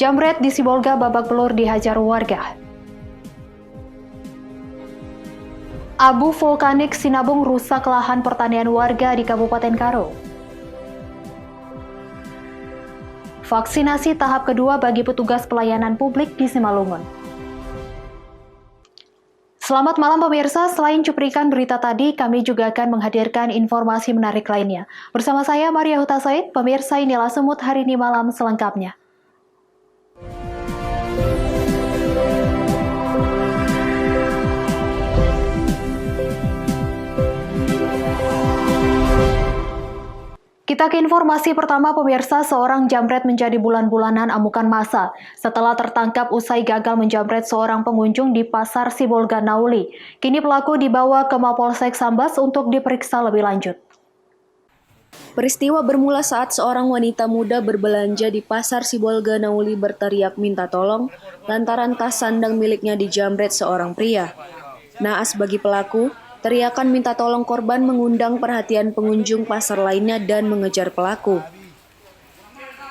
Jambret di Sibolga babak belur dihajar warga. Abu vulkanik sinabung rusak lahan pertanian warga di Kabupaten Karo. Vaksinasi tahap kedua bagi petugas pelayanan publik di Simalungun. Selamat malam pemirsa, selain cuplikan berita tadi, kami juga akan menghadirkan informasi menarik lainnya. Bersama saya Maria Huta Said, pemirsa inilah semut hari ini malam selengkapnya. Kita ke informasi pertama pemirsa, seorang jambret menjadi bulan-bulanan amukan massa setelah tertangkap usai gagal menjambret seorang pengunjung di Pasar Sibolga Nauli. Kini pelaku dibawa ke Mapolsek Sambas untuk diperiksa lebih lanjut. Peristiwa bermula saat seorang wanita muda berbelanja di Pasar Sibolga Nauli berteriak minta tolong lantaran tas sandang miliknya dijambret seorang pria. Naas bagi pelaku, teriakan minta tolong korban mengundang perhatian pengunjung pasar lainnya dan mengejar pelaku.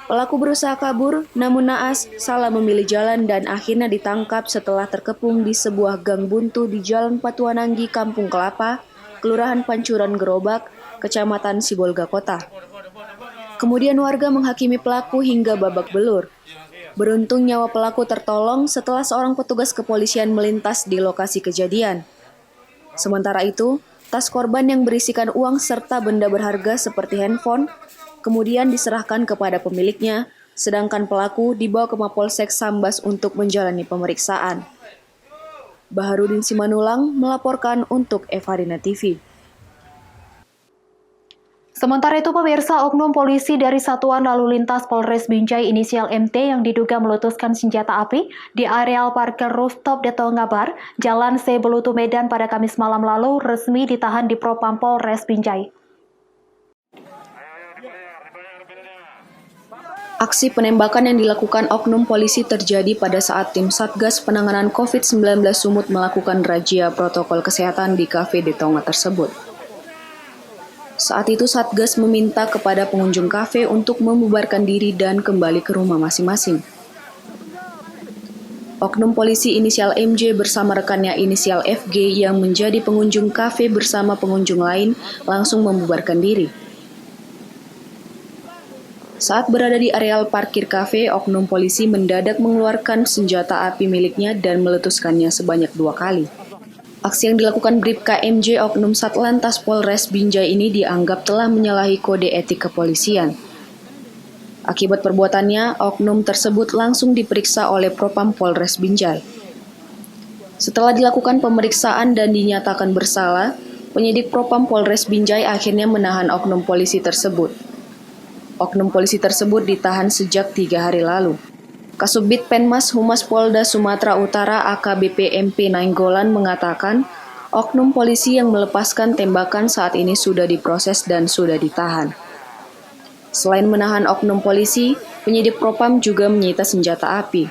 Pelaku berusaha kabur, namun naas salah memilih jalan dan akhirnya ditangkap setelah terkepung di sebuah gang buntu di Jalan Patuananggi, Kampung Kelapa, Kelurahan Pancuran Gerobak, Kecamatan Sibolga Kota. Kemudian warga menghakimi pelaku hingga babak belur. Beruntung nyawa pelaku tertolong setelah seorang petugas kepolisian melintas di lokasi kejadian. Sementara itu, tas korban yang berisikan uang serta benda berharga seperti handphone kemudian diserahkan kepada pemiliknya, sedangkan pelaku dibawa ke Mapolsek Sambas untuk menjalani pemeriksaan. Baharudin Simanulang melaporkan untuk Evarina TV. Sementara itu pemirsa, oknum polisi dari Satuan Lalu Lintas Polres Binjai inisial MT yang diduga meletuskan senjata api di areal parkir rooftop Detongabar, Jalan C. Belutu Medan pada Kamis malam lalu resmi ditahan di Propam Polres Binjai. Aksi penembakan yang dilakukan oknum polisi terjadi pada saat tim Satgas Penanganan COVID-19 Sumut melakukan razia protokol kesehatan di kafe Detonga tersebut. Saat itu Satgas meminta kepada pengunjung kafe untuk membubarkan diri dan kembali ke rumah masing-masing. Oknum polisi inisial MJ bersama rekannya inisial FG yang menjadi pengunjung kafe bersama pengunjung lain langsung membubarkan diri. Saat berada di areal parkir kafe, oknum polisi mendadak mengeluarkan senjata api miliknya dan meletuskannya sebanyak 2 kali. Aksi yang dilakukan Bribka MJ oknum Satlantas Polres Binjai ini dianggap telah menyalahi kode etik kepolisian. Akibat perbuatannya, oknum tersebut langsung diperiksa oleh Propam Polres Binjai. Setelah dilakukan pemeriksaan dan dinyatakan bersalah, penyidik Propam Polres Binjai akhirnya menahan oknum polisi tersebut. Oknum polisi tersebut ditahan sejak 3 hari lalu. Kasubdit Penmas Humas Polda Sumatera Utara AKBP MP Nainggolan mengatakan, oknum polisi yang melepaskan tembakan saat ini sudah diproses dan sudah ditahan. Selain menahan oknum polisi, penyidik Propam juga menyita senjata api.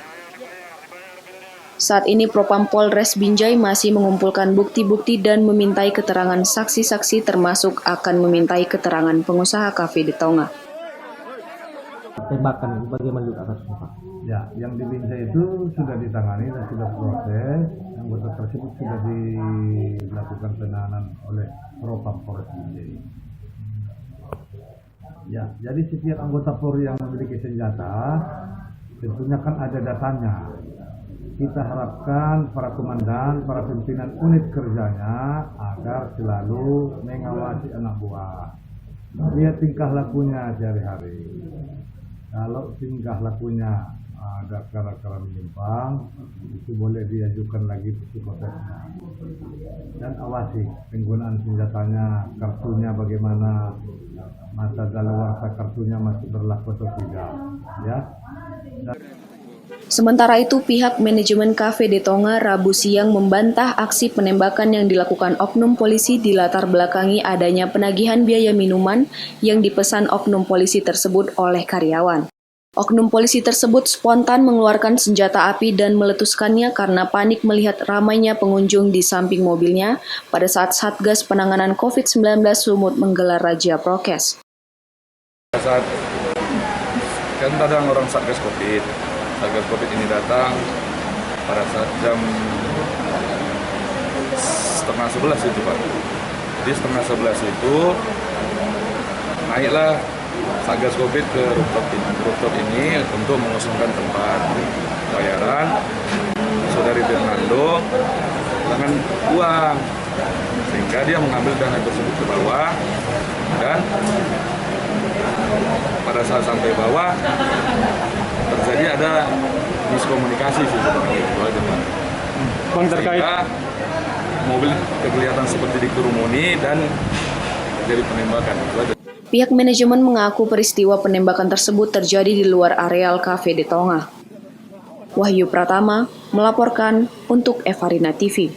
Saat ini Propam Polres Binjai masih mengumpulkan bukti-bukti dan memintai keterangan saksi-saksi termasuk akan memintai keterangan pengusaha kafe Detonga. Tembakan bagaimana juga kasusnya Pak? Ya, yang di Binjai itu sudah ditangani dan sudah proses. Anggota tersebut sudah dilakukan penahanan oleh Propam Polres Binjai. Ya, jadi setiap anggota Polri yang memiliki senjata tentunya kan ada datanya. Kita harapkan para komandan, para pimpinan unit kerjanya agar selalu mengawasi anak buah. Lihat tingkah lakunya sehari-hari. Kalau tingkah lakunya ada cara-cara menyimpang, itu boleh diajukan lagi psikotesnya. Dan awasi penggunaan senjatanya, kartunya bagaimana, masa daluarsa kartunya masih berlaku atau tidak. Ya. Sementara itu, pihak manajemen kafe Detonga Rabu siang membantah aksi penembakan yang dilakukan oknum polisi dilatar belakangi adanya penagihan biaya minuman yang dipesan oknum polisi tersebut oleh karyawan. Oknum polisi tersebut spontan mengeluarkan senjata api dan meletuskannya karena panik melihat ramainya pengunjung di samping mobilnya pada saat Satgas Penanganan COVID-19 Sumut menggelar razia prokes. Saat kan ada orang Satgas COVID, Satgas Covid ini datang pada saat jam 10:30 itu Pak. Jadi 10:30 itu naiklah Satgas Covid ke rooftop ini untuk mengosongkan tempat bayaran. Saudari Fernando dengan uang, sehingga dia mengambil dana tersebut ke bawah, dan pada saat sampai bawah terjadi ada miskomunikasi sih itu aja Pak. Bang, terkait Sehingga mobil kelihatan seperti dikerumuni dan terjadi penembakan. Itu aja. Pihak manajemen mengaku peristiwa penembakan tersebut terjadi di luar areal Cafe de Tonga. Wahyu Pratama melaporkan untuk Evarina TV.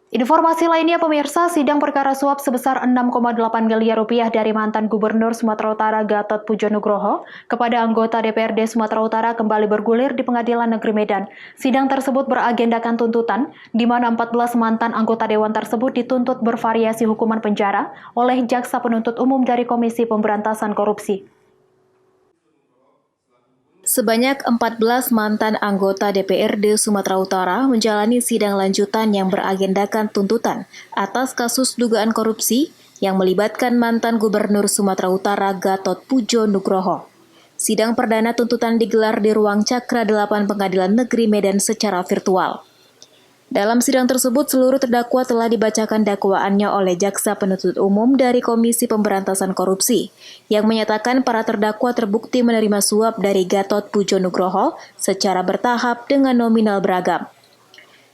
Informasi lainnya pemirsa, sidang perkara suap sebesar 6,8 miliar rupiah dari mantan Gubernur Sumatera Utara Gatot Pujo Nugroho kepada anggota DPRD Sumatera Utara kembali bergulir di Pengadilan Negeri Medan. Sidang tersebut beragendakan tuntutan, di mana 14 mantan anggota dewan tersebut dituntut bervariasi hukuman penjara oleh Jaksa Penuntut Umum dari Komisi Pemberantasan Korupsi. Sebanyak 14 mantan anggota DPRD Sumatera Utara menjalani sidang lanjutan yang beragendakan tuntutan atas kasus dugaan korupsi yang melibatkan mantan Gubernur Sumatera Utara Gatot Pujo Nugroho. Sidang perdana tuntutan digelar di ruang Cakra 8 Pengadilan Negeri Medan secara virtual. Dalam sidang tersebut, seluruh terdakwa telah dibacakan dakwaannya oleh Jaksa Penuntut Umum dari Komisi Pemberantasan Korupsi, yang menyatakan para terdakwa terbukti menerima suap dari Gatot Pujo Nugroho secara bertahap dengan nominal beragam.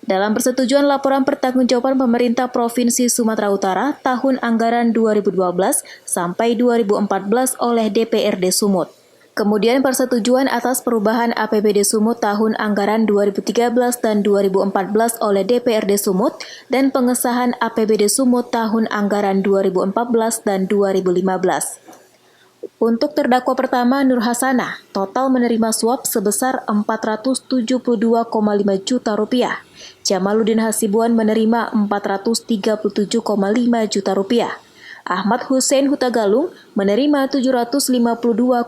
Dalam persetujuan laporan pertanggungjawaban pemerintah Provinsi Sumatera Utara tahun anggaran 2012 sampai 2014 oleh DPRD Sumut. Kemudian persetujuan atas perubahan APBD Sumut tahun anggaran 2013 dan 2014 oleh DPRD Sumut dan pengesahan APBD Sumut tahun anggaran 2014 dan 2015. Untuk terdakwa pertama Nur Hasanah, total menerima suap sebesar 472,5 juta rupiah. Jamaluddin Hasibuan menerima 437,5 juta rupiah. Ahmad Hussein Hutagalung menerima 752,5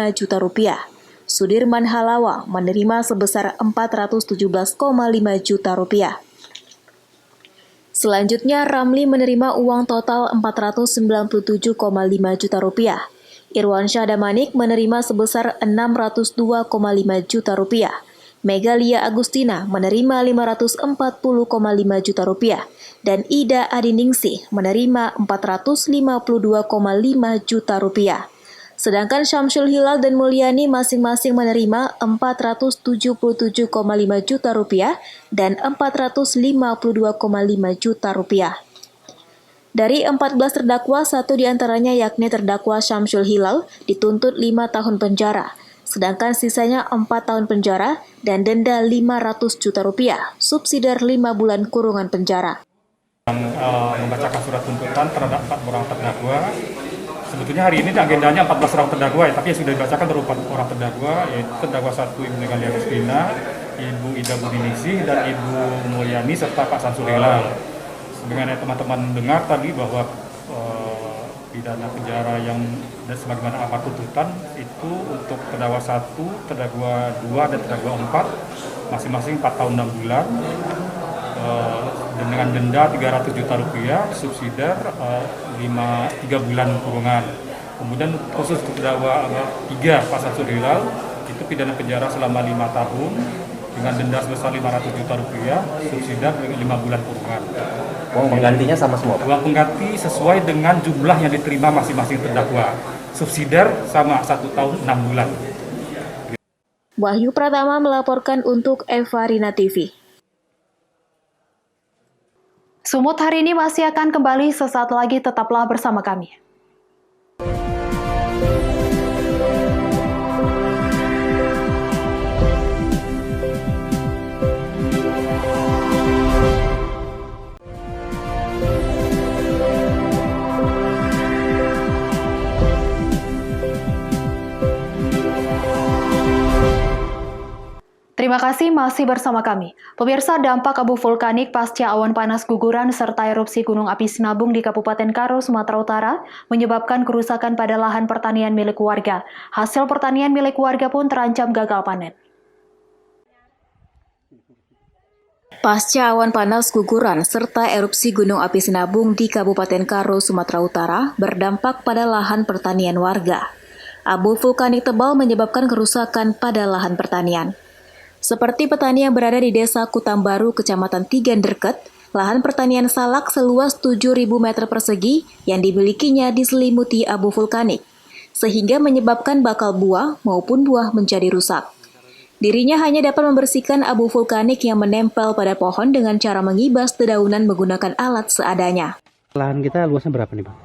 juta rupiah. Sudirman Halawa menerima sebesar 417,5 juta rupiah. Selanjutnya, Ramli menerima uang total 497,5 juta rupiah. Irwan Syahdamanik menerima sebesar 602,5 juta rupiah. Megalia Agustina menerima 540,5 juta rupiah. Dan Ida Adiningsih menerima 452,5 juta rupiah. Sedangkan Syamsul Hilal dan Mulyani masing-masing menerima 477,5 juta rupiah dan 452,5 juta rupiah. Dari 14 terdakwa, satu diantaranya yakni terdakwa Syamsul Hilal dituntut 5 tahun penjara, sedangkan sisanya 4 tahun penjara dan denda 500 juta rupiah, subsidiar 5 bulan kurungan penjara. Membacakan surat tuntutan terhadap 4 orang terdakwa. Sebetulnya hari ini agendanya 14 orang terdakwa, tapi sudah dibacakan baru 4 orang terdakwa, yaitu terdakwa 1 Ibu Megalia Agustina, Ibu Ida Budiningsih, dan Ibu Mulyani serta Pak Syamsul Hilal. Sebagaimana teman-teman dengar tadi bahwa pidana penjara yang sebagaimana amar tuntutan itu untuk terdakwa 1, terdakwa 2, dan terdakwa 4 masing-masing 4 tahun 6 bulan. Dan dengan denda 300 juta rupiah, subsidiar 3 bulan kurungan. Kemudian khusus untuk terdakwa 3 Pak Syamsul Hilal itu pidana penjara selama 5 tahun dengan denda sebesar 500 juta rupiah, subsidiar 5 bulan kurungan. Uang penggantinya sama semua, Pak? Uang pengganti sesuai dengan jumlah yang diterima masing-masing terdakwa. Subsidiar sama 1 tahun 6 bulan. Wahyu Pratama melaporkan untuk Evarina TV. Sumut hari ini masih akan kembali sesaat lagi, tetaplah bersama kami. Terima kasih masih bersama kami. Pemirsa, dampak abu vulkanik pasca awan panas guguran serta erupsi Gunung Api Sinabung di Kabupaten Karo, Sumatera Utara menyebabkan kerusakan pada lahan pertanian milik warga. Hasil pertanian milik warga pun terancam gagal panen. Pasca awan panas guguran serta erupsi Gunung Api Sinabung di Kabupaten Karo, Sumatera Utara berdampak pada lahan pertanian warga. Abu vulkanik tebal menyebabkan kerusakan pada lahan pertanian. Seperti petani yang berada di Desa Kutambaru, Kecamatan Tigan Derket, lahan pertanian salak seluas 7.000 meter persegi yang dimilikinya diselimuti abu vulkanik, sehingga menyebabkan bakal buah maupun buah menjadi rusak. Dirinya hanya dapat membersihkan abu vulkanik yang menempel pada pohon dengan cara mengibas dedaunan menggunakan alat seadanya. Lahan kita luasnya berapa nih, Bang?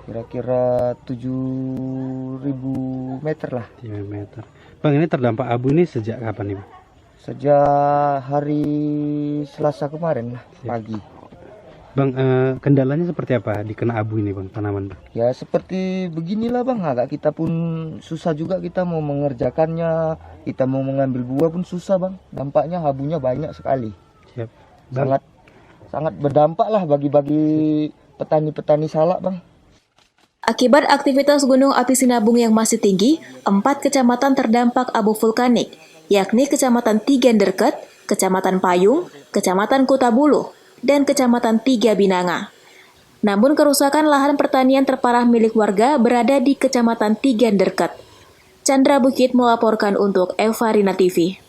Kira-kira 7.000 meter lah. 3 meter. Bang, ini terdampak abu ini sejak kapan nih, Bang? Sejak hari Selasa kemarin lah, pagi. Bang, kendalanya seperti apa dikena abu ini, Bang, tanaman, Bang? Ya seperti beginilah Bang, agak kita pun susah juga, kita mau mengerjakannya, kita mau mengambil buah pun susah Bang. Dampaknya abunya banyak sekali. Siap. Bang. Sangat berdampak lah bagi petani-petani salak Bang. Akibat aktivitas Gunung Api Sinabung yang masih tinggi, 4 kecamatan terdampak abu vulkanik, yakni Kecamatan Tigan Derket, Kecamatan Payung, Kecamatan Kutabuluh, dan Kecamatan Tiga Binanga. Namun kerusakan lahan pertanian terparah milik warga berada di Kecamatan Tigan Derket. Chandra Bukit melaporkan untuk Evarina TV.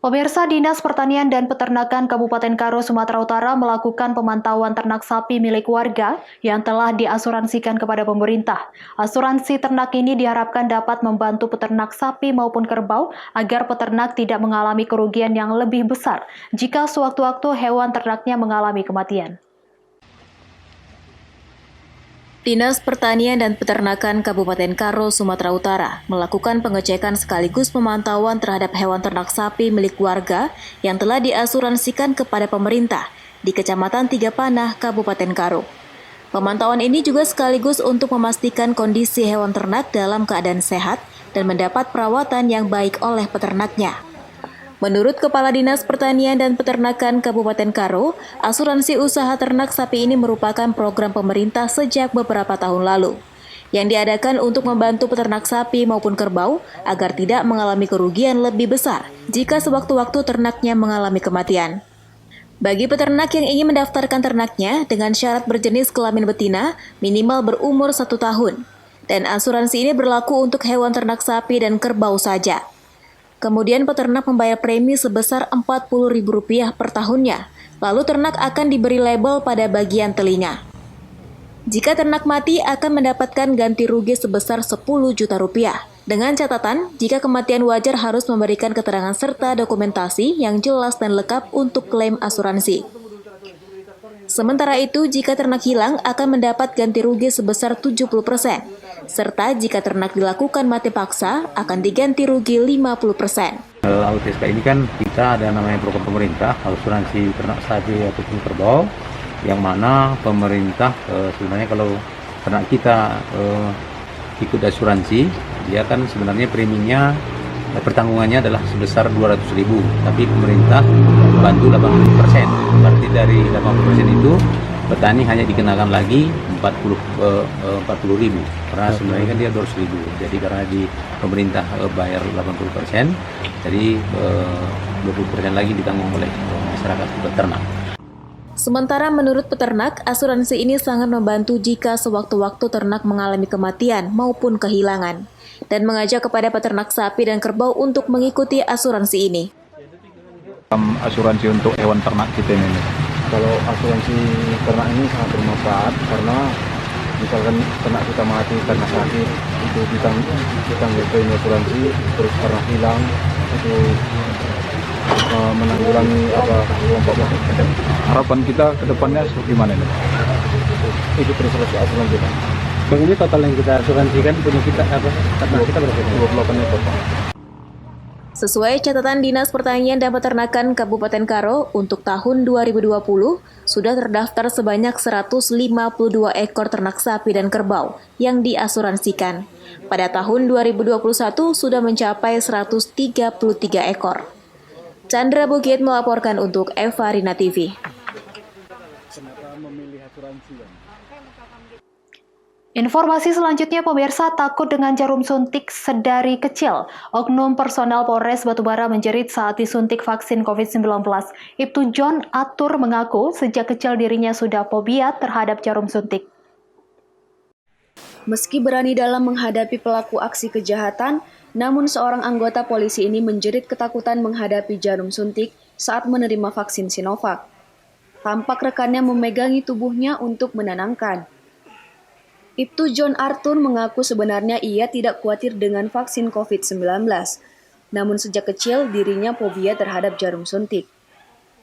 Pemirsa, Dinas Pertanian dan Peternakan Kabupaten Karo, Sumatera Utara melakukan pemantauan ternak sapi milik warga yang telah diasuransikan kepada pemerintah. Asuransi ternak ini diharapkan dapat membantu peternak sapi maupun kerbau agar peternak tidak mengalami kerugian yang lebih besar jika sewaktu-waktu hewan ternaknya mengalami kematian. Dinas Pertanian dan Peternakan Kabupaten Karo, Sumatera Utara melakukan pengecekan sekaligus pemantauan terhadap hewan ternak sapi milik warga yang telah diasuransikan kepada pemerintah di Kecamatan Tiga Panah, Kabupaten Karo. Pemantauan ini juga sekaligus untuk memastikan kondisi hewan ternak dalam keadaan sehat dan mendapat perawatan yang baik oleh peternaknya. Menurut Kepala Dinas Pertanian dan Peternakan Kabupaten Karo, asuransi usaha ternak sapi ini merupakan program pemerintah sejak beberapa tahun lalu, yang diadakan untuk membantu peternak sapi maupun kerbau agar tidak mengalami kerugian lebih besar jika sewaktu-waktu ternaknya mengalami kematian. Bagi peternak yang ingin mendaftarkan ternaknya dengan syarat berjenis kelamin betina, minimal berumur 1 tahun, dan asuransi ini berlaku untuk hewan ternak sapi dan kerbau saja. Kemudian peternak membayar premi sebesar Rp40.000 per tahunnya, lalu ternak akan diberi label pada bagian telinga. Jika ternak mati akan mendapatkan ganti rugi sebesar Rp10 juta, dengan catatan jika kematian wajar harus memberikan keterangan serta dokumentasi yang jelas dan lengkap untuk klaim asuransi. Sementara itu, jika ternak hilang akan mendapat ganti rugi sebesar 70%. Serta jika ternak dilakukan mati paksa akan diganti rugi 50%. LTSK ini kan kita ada namanya program pemerintah asuransi ternak sapi ataupun kerbau, yang mana pemerintah sebenarnya kalau ternak kita ikut asuransi, dia kan sebenarnya preminya pertanggungannya adalah sebesar 200.000, tapi pemerintah bantu 80%. Berarti dari 80% itu petani hanya dikenakan lagi 40.000, karena sebenarnya kan dia 200.000. Jadi karena di pemerintah bayar 80%, jadi 20% lagi ditanggung oleh masyarakat peternak. Sementara menurut peternak, asuransi ini sangat membantu jika sewaktu-waktu ternak mengalami kematian maupun kehilangan, dan mengajak kepada peternak sapi dan kerbau untuk mengikuti asuransi ini. Asuransi untuk hewan ternak kita ini, Kalau asuransi ternak ini sangat bermanfaat karena misalkan ternak kita mati karena sakit, itu ditanggung premi asuransi, terus karena hilang itu menanggulangi kelompok. harapan kita ke depannya gimana ini? Itu terus asuransi. Bang, ini total yang kita asuransikan punya kita apa? Ternak kita berapa? 28 ekor. Sesuai catatan Dinas Pertanian dan Peternakan Kabupaten Karo, untuk tahun 2020 sudah terdaftar sebanyak 152 ekor ternak sapi dan kerbau yang diasuransikan. Pada tahun 2021 sudah mencapai 133 ekor. Chandra Bukit melaporkan untuk Eva Rina TV. Informasi selanjutnya, pemirsa, takut dengan jarum suntik sedari kecil. Oknum personel Polres Batubara menjerit saat disuntik vaksin COVID-19. Ibtu John Atur mengaku sejak kecil dirinya sudah fobia terhadap jarum suntik. Meski berani dalam menghadapi pelaku aksi kejahatan, namun seorang anggota polisi ini menjerit ketakutan menghadapi jarum suntik saat menerima vaksin Sinovac. Tampak rekannya memegangi tubuhnya untuk menenangkan. Ibtu John Arthur mengaku sebenarnya ia tidak khawatir dengan vaksin COVID-19. Namun sejak kecil dirinya fobia terhadap jarum suntik.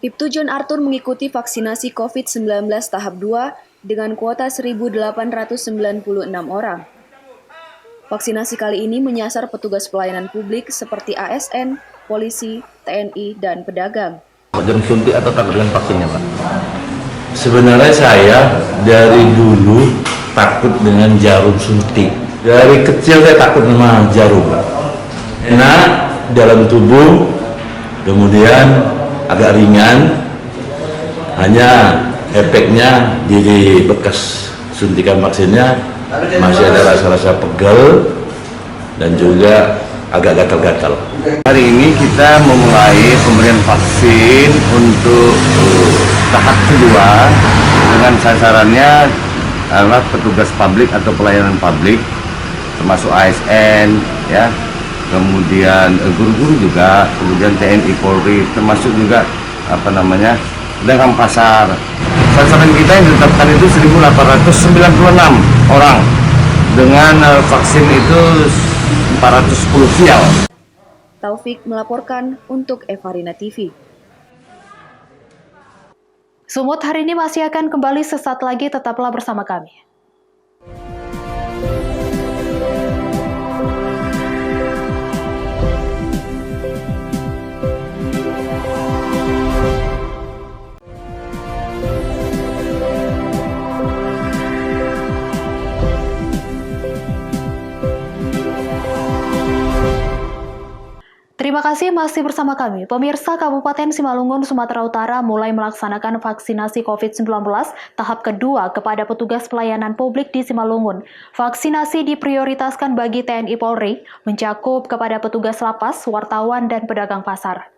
Ibtu John Arthur mengikuti vaksinasi COVID-19 tahap 2 dengan kuota 1.896 orang. Vaksinasi kali ini menyasar petugas pelayanan publik seperti ASN, polisi, TNI, dan pedagang. Jarum suntik atau takut dengan vaksinnya, Pak? Sebenarnya saya dari dulu takut dengan jarum suntik. Dari kecil saya takut sama jarum. Enak dalam tubuh, kemudian agak ringan, hanya efeknya di bekas suntikan vaksinnya masih ada rasa-rasa pegel dan juga agak gatal-gatal. Hari ini kita memulai pemberian vaksin untuk tahap kedua dengan sasarannya adalah petugas publik atau pelayanan publik, termasuk ASN, ya, kemudian guru-guru juga, kemudian TNI Polri, termasuk juga pedagang pasar. Sasaran kita yang ditetapkan itu 1.896 orang dengan vaksin itu 410 vial. Taufik melaporkan untuk Eva Rina TV. Sumut hari ini masih akan kembali sesaat lagi, tetaplah bersama kami. Terima kasih masih bersama kami. Pemirsa, Kabupaten Simalungun, Sumatera Utara mulai melaksanakan vaksinasi COVID-19 tahap kedua kepada petugas pelayanan publik di Simalungun. Vaksinasi diprioritaskan bagi TNI Polri, mencakup kepada petugas lapas, wartawan, dan pedagang pasar.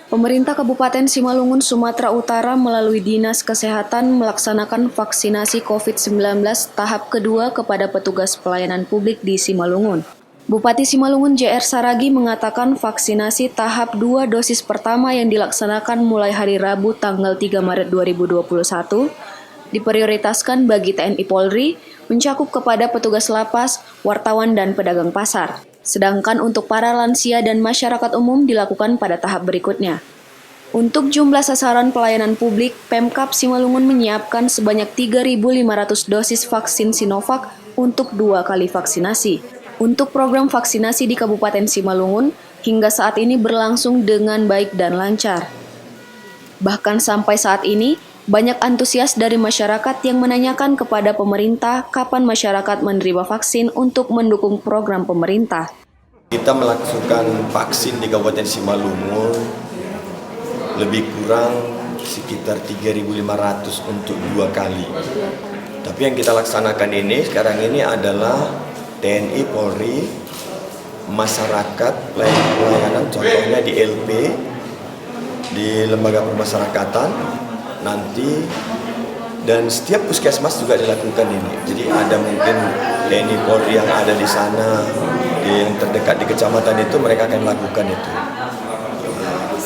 Pemerintah Kabupaten Simalungun, Sumatera Utara melalui Dinas Kesehatan melaksanakan vaksinasi COVID-19 tahap kedua kepada petugas pelayanan publik di Simalungun. Bupati Simalungun JR Saragi mengatakan vaksinasi tahap 2 dosis pertama yang dilaksanakan mulai hari Rabu tanggal 3 Maret 2021 diprioritaskan bagi TNI Polri, mencakup kepada petugas lapas, wartawan, dan pedagang pasar. Sedangkan untuk para lansia dan masyarakat umum dilakukan pada tahap berikutnya. Untuk jumlah sasaran pelayanan publik, Pemkab Simalungun menyiapkan sebanyak 3.500 dosis vaksin Sinovac untuk 2 kali vaksinasi. Untuk program vaksinasi di Kabupaten Simalungun, hingga saat ini berlangsung dengan baik dan lancar. Bahkan sampai saat ini, banyak antusias dari masyarakat yang menanyakan kepada pemerintah kapan masyarakat menerima vaksin untuk mendukung program pemerintah. Kita melakukan vaksin di Kabupaten Simalungun lebih kurang sekitar 3.500 untuk 2 kali. Tapi yang kita laksanakan ini sekarang ini adalah TNI, Polri, masyarakat, pelayanan, contohnya di LP, di lembaga pemasyarakatan, nanti, dan setiap puskesmas juga dilakukan ini. Jadi ada mungkin TNI, Polri yang ada di sana, yang terdekat di kecamatan itu, mereka akan lakukan itu.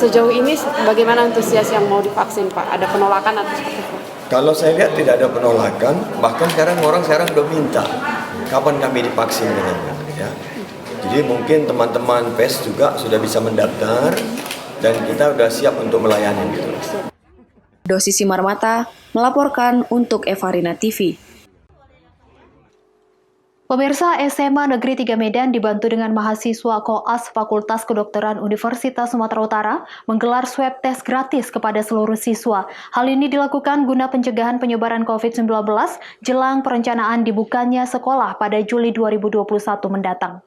Sejauh ini bagaimana antusias yang mau divaksin, Pak? Ada penolakan atau seperti apa? Kalau saya lihat tidak ada penolakan, bahkan orang sekarang udah minta kapan kami divaksin dengan ya. Jadi mungkin teman-teman PES juga sudah bisa mendaftar dan kita sudah siap untuk melayani gitu. Dosi Simarmata melaporkan untuk Eva Rina TV. Pemirsa, SMA Negeri 3 Medan dibantu dengan mahasiswa Koas Fakultas Kedokteran Universitas Sumatera Utara menggelar swab tes gratis kepada seluruh siswa. Hal ini dilakukan guna pencegahan penyebaran COVID-19 jelang perencanaan dibukanya sekolah pada Juli 2021 mendatang.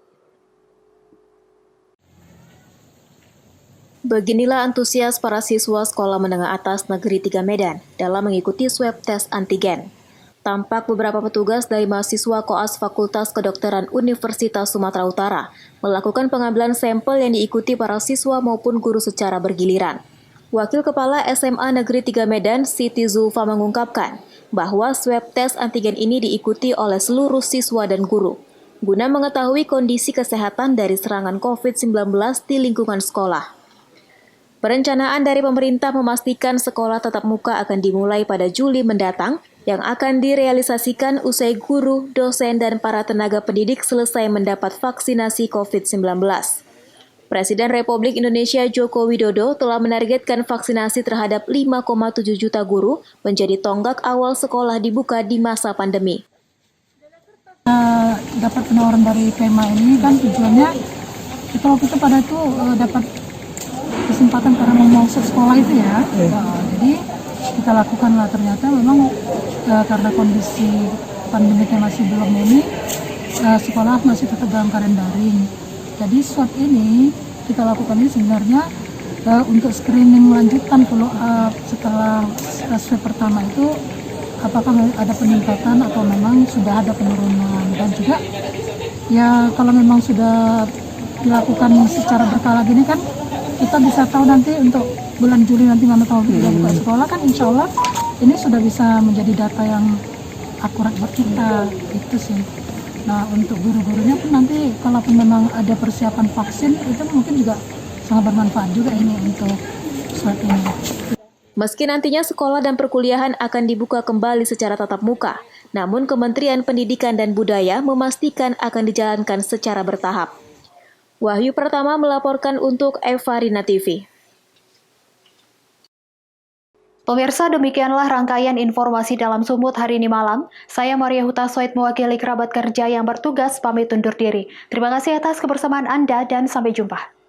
Beginilah antusias para siswa Sekolah Menengah Atas Negeri 3 Medan dalam mengikuti swab tes antigen. Tampak beberapa petugas dari mahasiswa Koas Fakultas Kedokteran Universitas Sumatera Utara melakukan pengambilan sampel yang diikuti para siswa maupun guru secara bergiliran. Wakil Kepala SMA Negeri 3 Medan, Siti Zulfa mengungkapkan bahwa swab tes antigen ini diikuti oleh seluruh siswa dan guru, guna mengetahui kondisi kesehatan dari serangan COVID-19 di lingkungan sekolah. Perencanaan dari pemerintah memastikan sekolah tatap muka akan dimulai pada Juli mendatang, yang akan direalisasikan usai guru, dosen, dan para tenaga pendidik selesai mendapat vaksinasi COVID-19. Presiden Republik Indonesia Joko Widodo telah menargetkan vaksinasi terhadap 5,7 juta guru menjadi tonggak awal sekolah dibuka di masa pandemi. Dapat penawaran dari PEMA ini kan tujuannya kita waktu itu pada itu dapat kesempatan karena mau masuk sekolah itu ya. Jadi kita lakukan lah, ternyata memang karena kondisi pandemiknya masih belum ini, sekolah masih tetap dalam keadaan daring. Jadi swab ini kita lakukan ini sebenarnya untuk screening melanjutkan follow up setelah swab pertama itu apakah ada peningkatan atau memang sudah ada penurunan, dan juga ya kalau memang sudah dilakukan secara berkala gini kan kita bisa tahu nanti untuk bulan Juli nanti mana tahu kita buka sekolah kan, insya Allah ini sudah bisa menjadi data yang akurat buat kita, itu sih. Nah untuk guru-gurunya pun nanti kalaupun memang ada persiapan vaksin itu mungkin juga sangat bermanfaat juga ini untuk swab ini. Meski nantinya sekolah dan perkuliahan akan dibuka kembali secara tatap muka, namun Kementerian Pendidikan dan Budaya memastikan akan dijalankan secara bertahap. Wahyu Pertama melaporkan untuk Eva Rina TV. Pemirsa, demikianlah rangkaian informasi dalam Sumut hari ini malam. Saya Maria Huta Soid mewakili kerabat kerja yang bertugas pamit undur diri. Terima kasih atas kebersamaan Anda dan sampai jumpa.